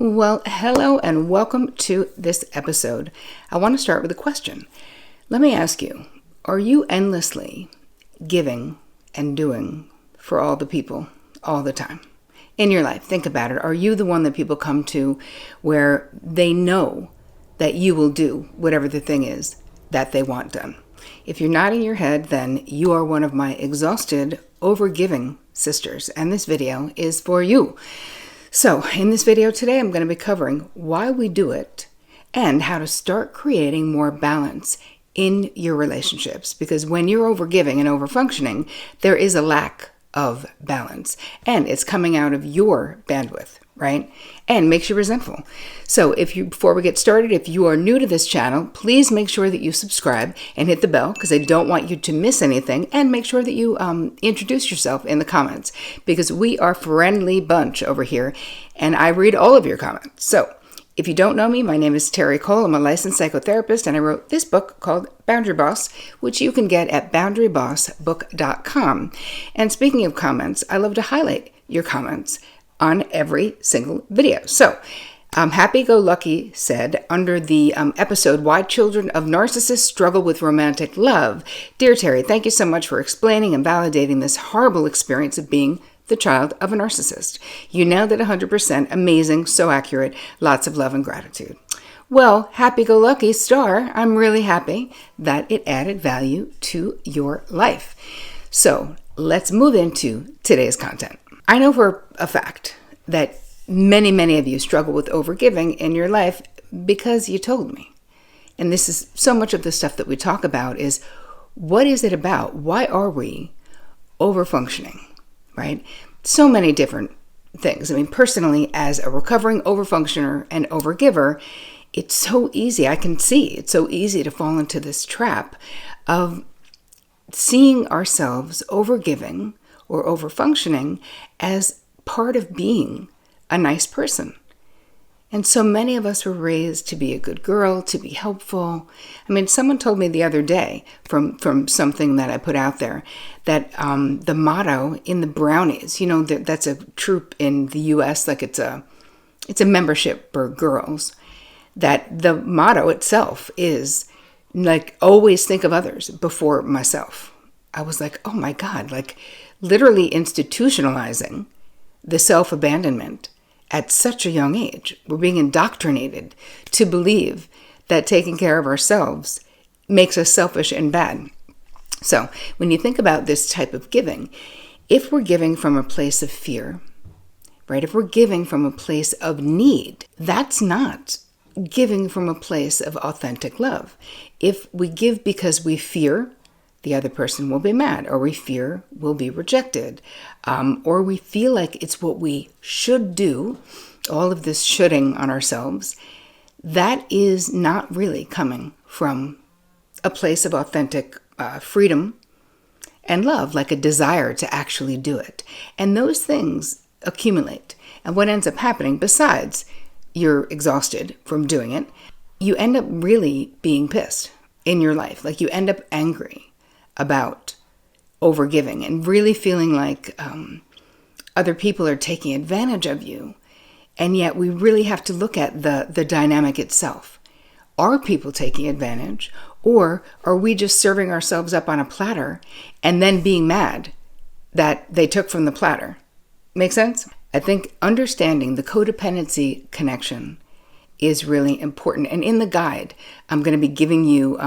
Well, hello and welcome to this episode. I want to start with a question. Let me ask you, are you endlessly giving and doing for all the people all the time in your life? Think about it. Are you the one that people come to where they know that you will do whatever the thing is that they want done? If you're nodding your head, then you are one of my exhausted, overgiving sisters, and this video is for you. So in this video today, I'm going to be covering why we do it and how to start creating more balance in your relationships. Because when you're overgiving and overfunctioning, there is a lack of balance, and it's coming out of your bandwidth, right? And makes you resentful. So before we get started, if you are new to this channel, please make sure that you subscribe and hit the bell, because I don't want you to miss anything. And make sure that you introduce yourself in the comments, because we are a friendly bunch over here and I read all of your comments. So if you don't know me, my name is Terri Cole. I'm a licensed psychotherapist, and I wrote this book called Boundary Boss, which you can get at boundarybossbook.com. And speaking of comments, I love to highlight your comments on every single video. So Happy-Go-Lucky said under the episode, Why Children of Narcissists Struggle with Romantic Love. Dear Terri, thank you so much for explaining and validating this horrible experience of being the child of a narcissist. You nailed it 100%. Amazing. So accurate. Lots of love and gratitude. Well, Happy-Go-Lucky star, I'm really happy that it added value to your life. So let's move into today's content. I know for a fact that many of you struggle with overgiving in your life because you told me. And this is so much of the stuff that we talk about is, what is it about? Why are we overfunctioning, right? So many different things. I mean, personally, as a recovering overfunctioner and overgiver, it's so easy. I can see it's so easy to fall into this trap of seeing ourselves overgiving or overfunctioning as part of being a nice person. And so many of us were raised to be a good girl, to be helpful. I mean, someone told me the other day from something that I put out there that the motto in the Brownies, you know, that's a troop in the U.S., like it's a membership for girls, that the motto itself is like, always think of others before myself. I was like, oh my God, like literally institutionalizing the self-abandonment at such a young age. We're being indoctrinated to believe that taking care of ourselves makes us selfish and bad. So when you think about this type of giving, if we're giving from a place of fear, right? If we're giving from a place of need, that's not giving from a place of authentic love. If we give because we fear the other person will be mad, or we fear we'll be rejected, or we feel like it's what we should do, all of this shoulding on ourselves, that is not really coming from a place of authentic freedom and love, like a desire to actually do it. And those things accumulate. And what ends up happening, besides you're exhausted from doing it, you end up really being pissed in your life. Like you end up angry about overgiving and really feeling like other people are taking advantage of you. And yet we really have to look at the dynamic itself. Are people taking advantage, or are we just serving ourselves up on a platter and then being mad that they took from the platter? Make sense? I think understanding the codependency connection is really important. And in the guide, I'm going to be giving you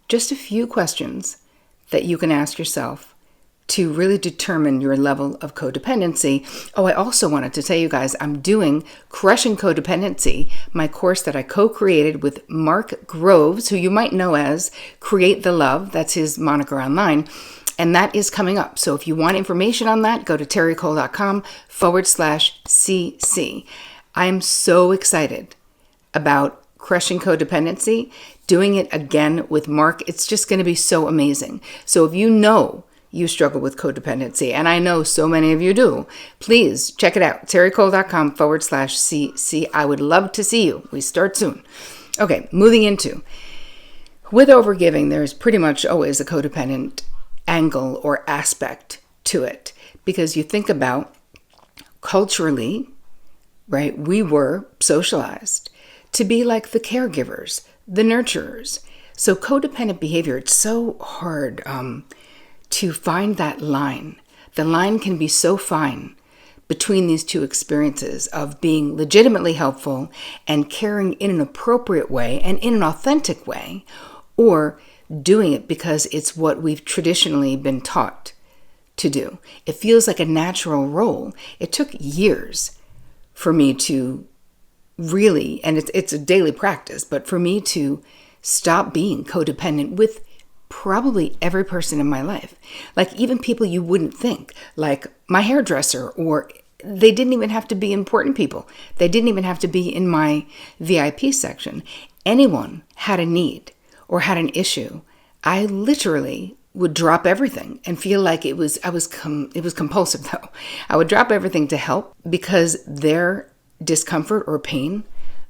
just a few questions that you can ask yourself to really determine your level of codependency. Oh, I also wanted to tell you guys, I'm doing Crushing Codependency, my course that I co-created with Mark Groves, who you might know as Create the Love. That's his moniker online. And that is coming up. So if you want information on that, go to terricole.com/CC. I am so excited about Crushing Codependency, doing it again with Mark. It's just going to be so amazing. So if you know you struggle with codependency, and I know so many of you do, please check it out. terricole.com/CC. I would love to see you. We start soon. Okay, moving into, with overgiving, there's pretty much always a codependent angle or aspect to it, because you think about culturally, right? We were socialized to be like the caregivers, the nurturers. So codependent behavior, it's so hard to find that line. The line can be so fine between these two experiences of being legitimately helpful and caring in an appropriate way and in an authentic way, or doing it because it's what we've traditionally been taught to do. It feels like a natural role. It took years for me to really, and it's a daily practice, but for me to stop being codependent with probably every person in my life. Like even people you wouldn't think, like my hairdresser, or they didn't even have to be important people. They didn't even have to be in my VIP section. Anyone had a need or had an issue, I literally would drop everything and feel like it was compulsive though. I would drop everything to help because their discomfort or pain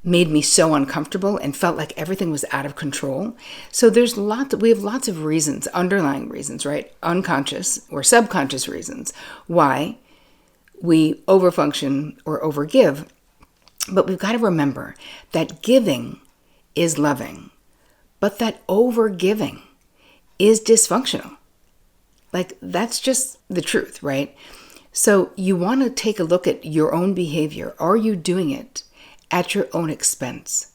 made me so uncomfortable and felt like everything was out of control. So we have lots of reasons, underlying reasons, right? Unconscious or subconscious reasons why we overfunction or overgive. But we've got to remember that giving is loving, but that overgiving is dysfunctional. Like that's just the truth, right? So you want to take a look at your own behavior. Are you doing it at your own expense,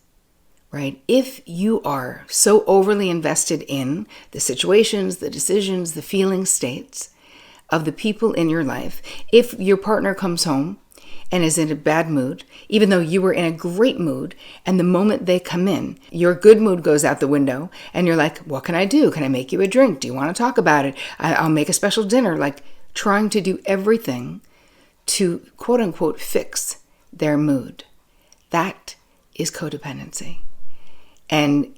right? If you are so overly invested in the situations, the decisions, the feeling states of the people in your life, if your partner comes home and is in a bad mood, even though you were in a great mood, and the moment they come in, your good mood goes out the window, and you're like, what can I do? Can I make you a drink? Do you want to talk about it? I'll make a special dinner, like trying to do everything to quote unquote fix their mood. That is codependency. And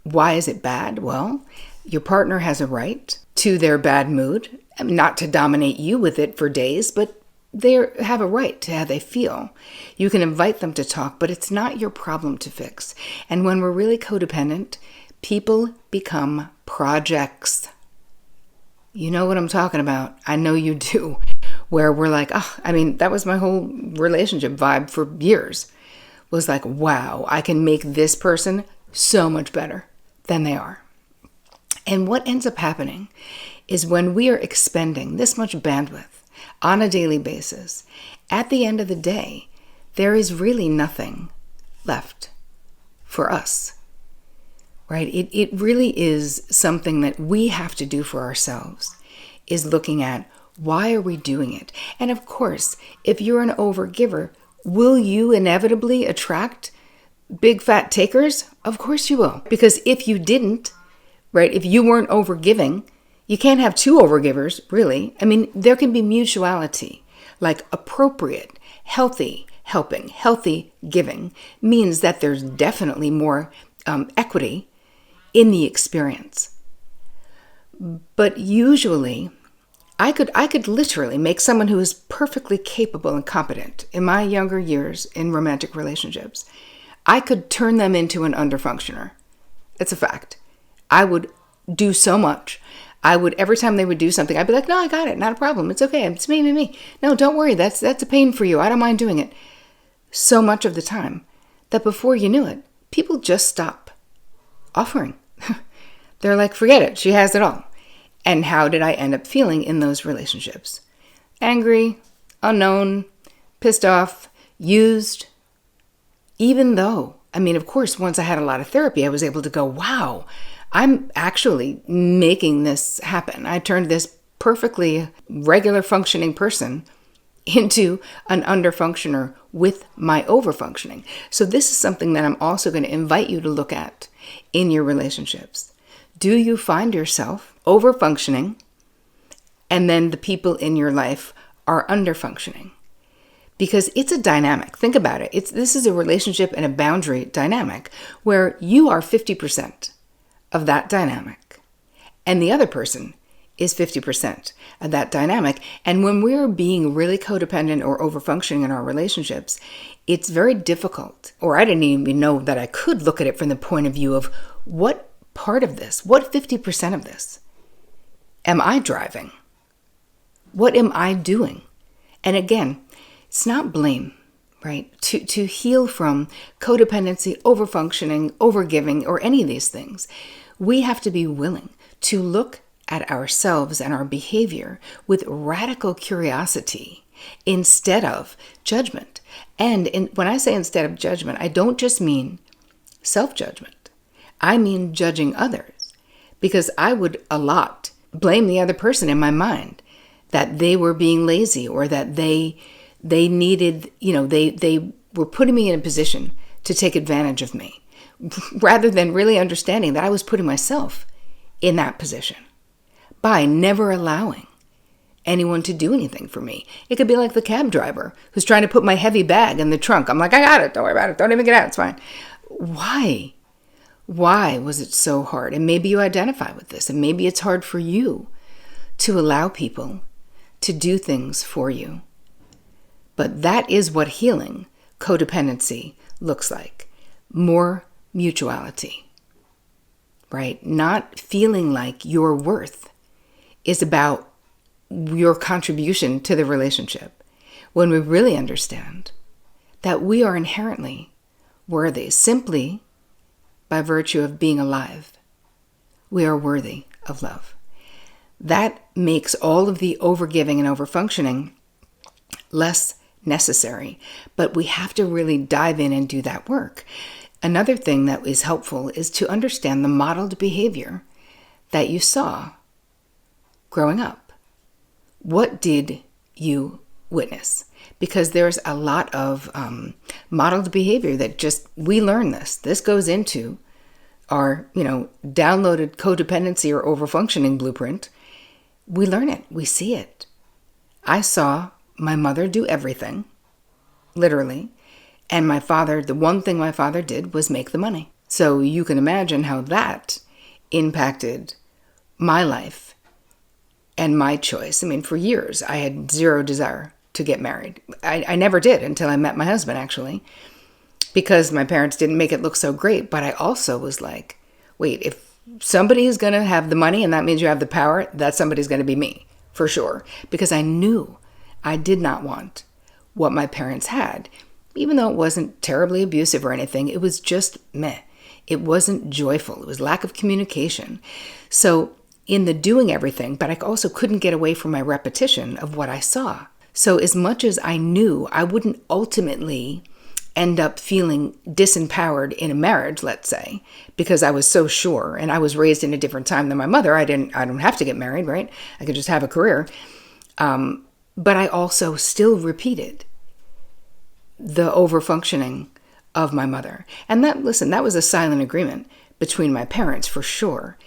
why is it bad? Well, your partner has a right to their bad mood, not to dominate you with it for days, but they have a right to how they feel. You can invite them to talk, but it's not your problem to fix. And when we're really codependent, people become projects. You know what I'm talking about. I know you do. Where we're like, that was my whole relationship vibe for years. Was like, wow, I can make this person so much better than they are. And what ends up happening is when we are expending this much bandwidth on a daily basis, at the end of the day, there is really nothing left for us, right? It really is something that we have to do for ourselves, is looking at why are we doing it? And of course, if you're an overgiver, will you inevitably attract big fat takers? Of course you will. Because if you didn't, right, if you weren't overgiving, you can't have two overgivers, really. I mean, there can be mutuality, like appropriate, healthy helping, healthy giving means that there's definitely more equity in the experience. But usually, I could literally make someone who is perfectly capable and competent in my younger years in romantic relationships, I could turn them into an underfunctioner. It's a fact. I would do so much. I would, every time they would do something, I'd be like, no, I got it. Not a problem. It's okay. It's me. No, don't worry. That's a pain for you. I don't mind doing it. So much of the time that before you knew it, people just stop offering. They're like, forget it. She has it all. And how did I end up feeling in those relationships? Angry, unknown, pissed off, used. Even though, of course, once I had a lot of therapy, I was able to go, wow, I'm actually making this happen. I turned this perfectly regular functioning person into an underfunctioner with my overfunctioning. So this is something that I'm also going to invite you to look at in your relationships. Do you find yourself overfunctioning and then the people in your life are underfunctioning? Because it's a dynamic. Think about it. This is a relationship and a boundary dynamic where you are 50% of that dynamic and the other person is 50% of that dynamic. And when we're being really codependent or overfunctioning in our relationships, it's very difficult, or I didn't even know that I could look at it from the point of view of what part of this, what 50% of this am I driving? What am I doing? And again, it's not blame, right? To heal from codependency, overfunctioning, overgiving, or any of these things, we have to be willing to look at ourselves and our behavior with radical curiosity instead of judgment. And when I say instead of judgment, I don't just mean self-judgment. I mean judging others, because I would a lot blame the other person in my mind that they were being lazy, or that they needed, they were putting me in a position to take advantage of me, rather than really understanding that I was putting myself in that position by never allowing anyone to do anything for me. It could be like the cab driver who's trying to put my heavy bag in the trunk. I'm like, I got it. Don't worry about it. Don't even get out. It's fine. Why? Why was it so hard? And maybe you identify with this, and maybe it's hard for you to allow people to do things for you. But that is what healing codependency looks like. More mutuality, right? Not feeling like your worth is about your contribution to the relationship, when we really understand that we are inherently worthy simply by virtue of being alive. We are worthy of love. That makes all of the overgiving and overfunctioning less necessary, but we have to really dive in and do that work. Another thing that is helpful is to understand the modeled behavior that you saw growing up. What did you witness? Because there's a lot of modeled behavior that just, we learn this. This goes into our, downloaded codependency or overfunctioning blueprint. We learn it. We see it. I saw my mother do everything, literally. And my father, the one thing my father did was make the money. So you can imagine how that impacted my life and my choice. I mean, for years, I had zero desire to get married. I never did until I met my husband, actually, because my parents didn't make it look so great. But I also was like, wait, if somebody is going to have the money and that means you have the power, that somebody's going to be me, for sure. Because I knew I did not want what my parents had. Even though it wasn't terribly abusive or anything, it was just meh. It wasn't joyful. It was lack of communication. So in the doing everything, but I also couldn't get away from my repetition of what I saw. So as much as I knew I wouldn't ultimately end up feeling disempowered in a marriage, let's say, because I was so sure, and I was raised in a different time than my mother. I don't have to get married, right? I could just have a career. But I also still repeated the overfunctioning of my mother. And that was a silent agreement between my parents, for sure.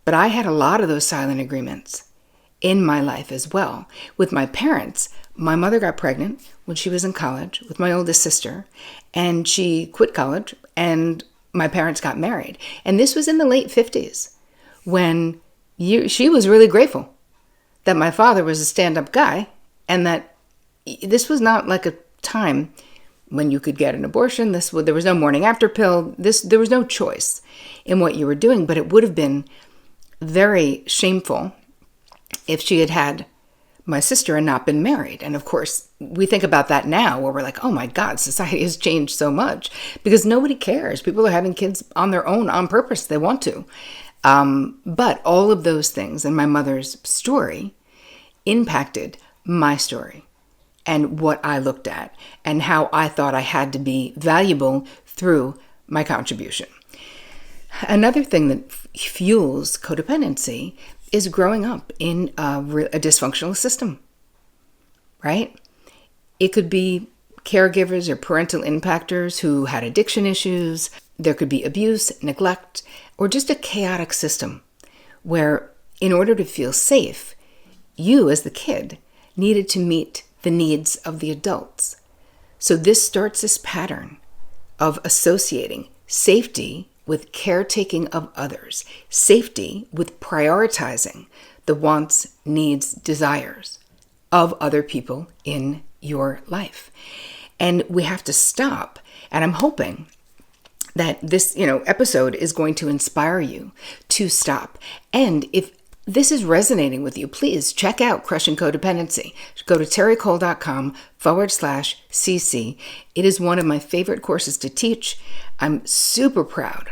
But I had a lot of those silent agreements in my life as well. With my parents, my mother got pregnant when she was in college with my oldest sister, and she quit college, and my parents got married. And this was in the late 50s, when she was really grateful that my father was a stand-up guy, and that this was not like a time when you could get an abortion. There was no morning after pill. There was no choice in what you were doing, but it would have been very shameful if she had had my sister and not been married. And of course, we think about that now, where we're like, oh my God, society has changed so much, because nobody cares. People are having kids on their own on purpose. They want to. But all of those things and my mother's story impacted my story and what I looked at and how I thought I had to be valuable through my contribution. Another thing that fuels codependency is growing up in a dysfunctional system, right? It could be caregivers or parental impactors who had addiction issues. There could be abuse, neglect, or just a chaotic system where, in order to feel safe, you as the kid needed to meet the needs of the adults. So this starts this pattern of associating safety with caretaking of others, safety with prioritizing the wants, needs, desires of other people in your life. And we have to stop. And I'm hoping that this, episode is going to inspire you to stop. And if this is resonating with you, please check out Crushing Codependency. Go to terricole.com/cc. It is one of my favorite courses to teach. I'm super proud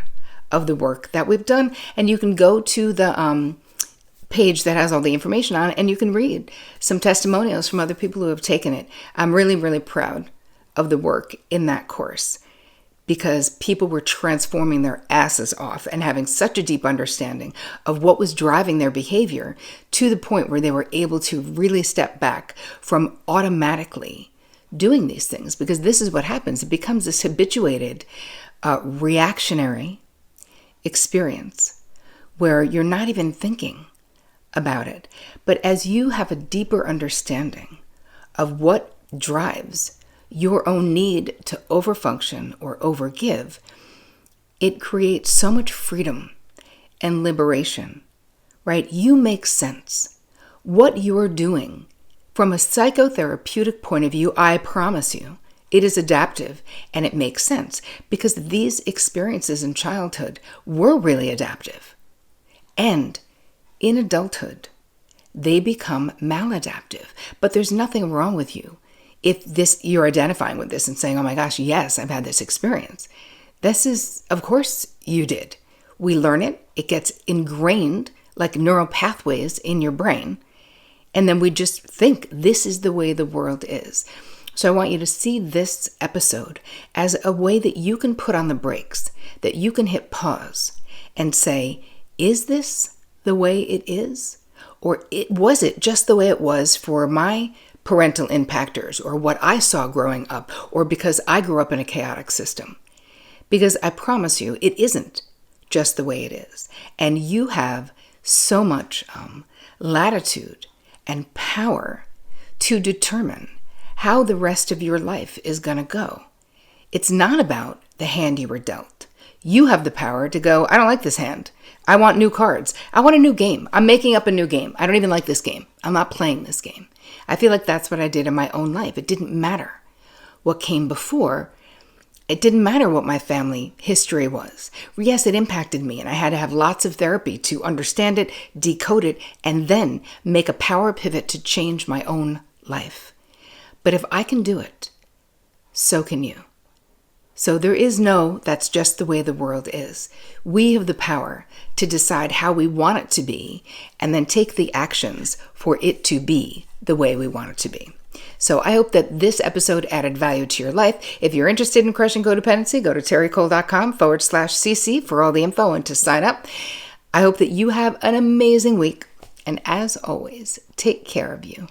of the work that we've done. And you can go to the page that has all the information on it, and you can read some testimonials from other people who have taken it. I'm really, really proud of the work in that course, because people were transforming their asses off and having such a deep understanding of what was driving their behavior to the point where they were able to really step back from automatically doing these things. Because this is what happens. It becomes this habituated, reactionary experience where you're not even thinking about it. But as you have a deeper understanding of what drives your own need to overfunction or overgive, it creates so much freedom and liberation, right? You make sense. What you're doing from a psychotherapeutic point of view, I promise you, it is adaptive and it makes sense, because these experiences in childhood were really adaptive. And in adulthood, they become maladaptive. But there's nothing wrong with you if you're identifying with this and saying, oh my gosh, yes, I've had this experience. This is, of course you did. We learn it. It gets ingrained like neural pathways in your brain. And then we just think this is the way the world is. So I want you to see this episode as a way that you can put on the brakes, that you can hit pause and say, is this the way it is? Or was it just the way it was for my parental impactors, or what I saw growing up, or because I grew up in a chaotic system? Because I promise you, it isn't just the way it is. And you have so much latitude and power to determine how the rest of your life is going to go. It's not about the hand you were dealt. You have the power to go, I don't like this hand. I want new cards. I want a new game. I'm making up a new game. I don't even like this game. I'm not playing this game. I feel like that's what I did in my own life. It didn't matter what came before. It didn't matter what my family history was. Yes, it impacted me, and I had to have lots of therapy to understand it, decode it, and then make a power pivot to change my own life. But if I can do it, so can you. So there is no, that's just the way the world is. We have the power to decide how we want it to be, and then take the actions for it to be the way we want it to be. So I hope that this episode added value to your life. If you're interested in crushing codependency, go to terricole.com/cc for all the info and to sign up. I hope that you have an amazing week. And as always, take care of you.